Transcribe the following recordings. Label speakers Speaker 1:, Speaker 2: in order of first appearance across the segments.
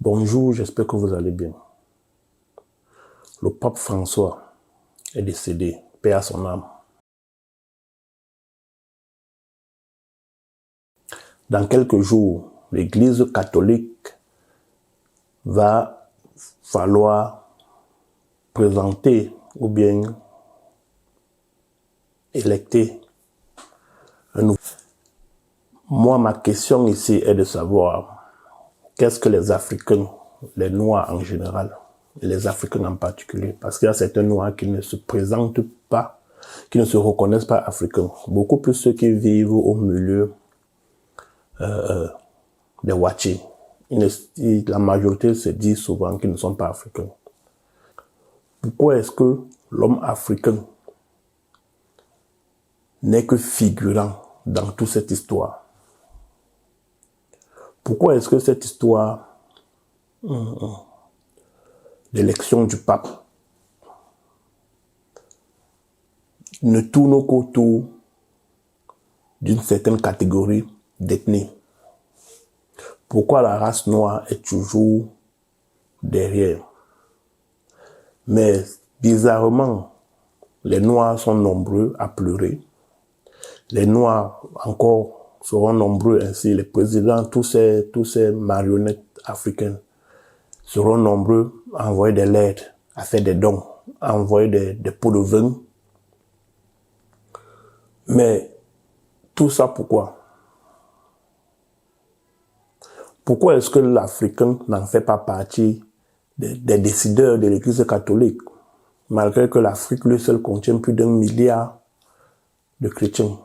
Speaker 1: Bonjour, j'espère que vous allez bien. Le pape François est décédé, paix à son âme. Dans quelques jours, l'Église catholique va falloir présenter ou bien électer un nouveau. Moi, ma question ici est de savoir qu'est-ce que les Africains, les Noirs en général, et les Africains en particulier, parce qu'il y a certains Noirs qui ne se présentent pas, qui ne se reconnaissent pas africains. Beaucoup plus ceux qui vivent au milieu des Watchis. La majorité se dit souvent qu'ils ne sont pas africains. Pourquoi est-ce que l'homme africain n'est que figurant dans toute cette histoire? Pourquoi est-ce que cette histoire d'élection du pape ne tourne qu'autour d'une certaine catégorie d'ethnie? Pourquoi la race noire est toujours derrière? Mais bizarrement, les Noirs sont nombreux à pleurer. Les Noirs encore seront nombreux ainsi. Les présidents, tous ces marionnettes africaines seront nombreux à envoyer des lettres, à faire des dons, à envoyer des pots de vin. Mais tout ça pourquoi? Pourquoi est-ce que l'Africain n'en fait pas partie des décideurs de l'Église catholique, malgré que l'Afrique lui seul contient plus d'1 milliard de chrétiens?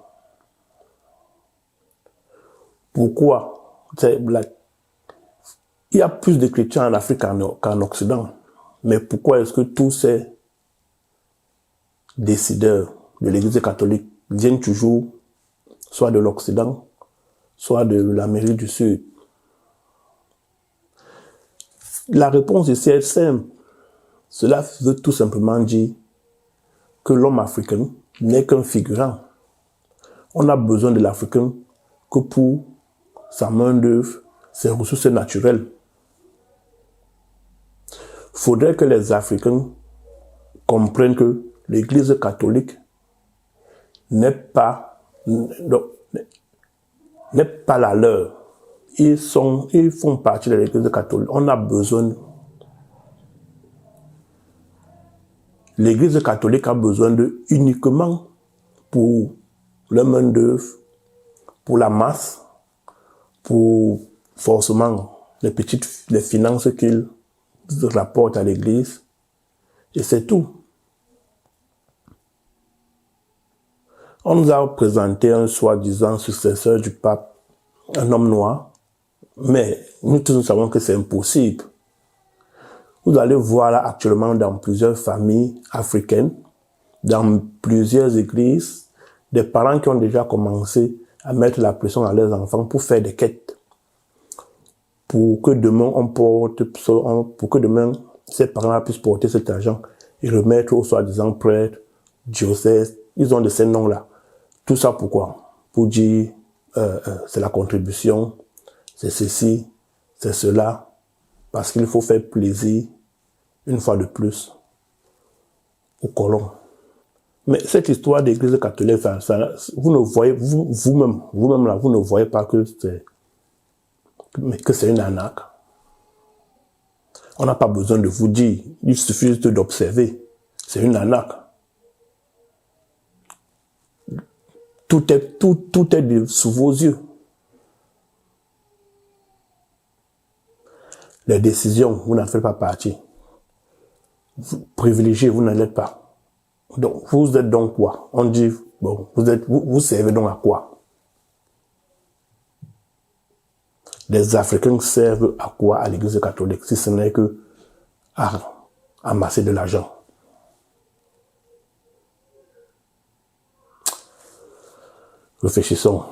Speaker 1: Pourquoi? Il y a plus de chrétiens en Afrique qu'en Occident. Mais pourquoi est-ce que tous ces décideurs de l'Église catholique viennent toujours soit de l'Occident, soit de l'Amérique du Sud? La réponse ici est simple. Cela veut tout simplement dire que l'homme africain n'est qu'un figurant. On a besoin de l'Africain que pour sa main-d'œuvre, ses ressources naturelles. Il faudrait que les Africains comprennent que l'Église catholique n'est pas la leur. Ils font partie de l'Église catholique. On a besoin. L'Église catholique a besoin d'eux uniquement pour leur main-d'œuvre, pour la masse, pour forcément les finances qu'ils rapportent à l'Église. Et c'est tout. On nous a présenté un soi-disant successeur du pape, un homme noir. Mais nous tous nous savons que c'est impossible. Vous allez voir là actuellement dans plusieurs familles africaines, dans plusieurs églises, des parents qui ont déjà commencé à mettre la pression à leurs enfants pour faire des quêtes. Pour que demain ces parents puissent porter cet argent et remettre aux soi-disant prêtres, diocèses. Ils ont de ces noms-là. Tout ça pourquoi? Pour dire c'est la contribution, c'est ceci, c'est cela, parce qu'il faut faire plaisir, une fois de plus, aux colons. Mais cette histoire d'église catholique, vous ne voyez, vous-même là, vous ne voyez pas que c'est une arnaque. On n'a pas besoin de vous dire, il suffit juste d'observer. C'est une arnaque. Tout est sous vos yeux. Les décisions, vous n'en faites pas partie. Vous privilégiez, vous n'en êtes pas. Donc, vous êtes donc quoi? On dit, bon, vous servez donc à quoi? Les Africains servent à quoi à l'Église catholique, si ce n'est que à amasser de l'argent? Réfléchissons.